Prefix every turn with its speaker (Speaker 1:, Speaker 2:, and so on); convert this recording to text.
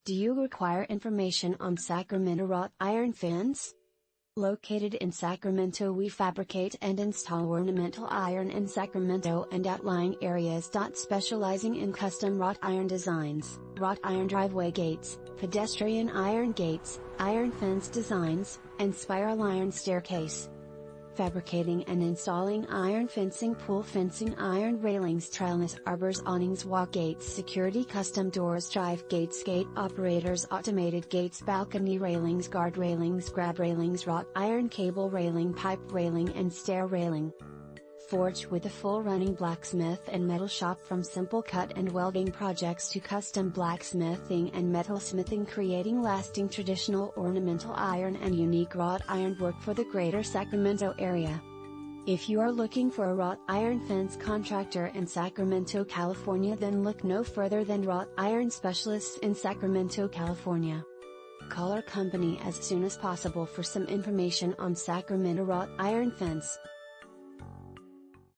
Speaker 1: Do you require information on Sacramento wrought iron fence? Located in Sacramento, we fabricate and install ornamental iron in Sacramento and outlying areas. Specializing in custom wrought iron designs, wrought iron driveway gates, pedestrian iron gates, iron fence designs, and spiral iron staircase. Fabricating and installing iron fencing, pool fencing, iron railings, trellis, arbors, awnings, walk gates, security, custom doors, drive gates, gate operators, automated gates, balcony railings, guard railings, grab railings, wrought iron cable railing, pipe railing, and stair railing. Forge with a full running blacksmith and metal shop. From simple cut and welding projects to custom blacksmithing and metalsmithing, creating lasting traditional ornamental iron and unique wrought iron work for the greater Sacramento area. If you are looking for a wrought iron fence contractor in Sacramento, California, then look no further than Wrought Iron Specialists in Sacramento, California. Call our company as soon as possible for some information on Sacramento wrought iron fence.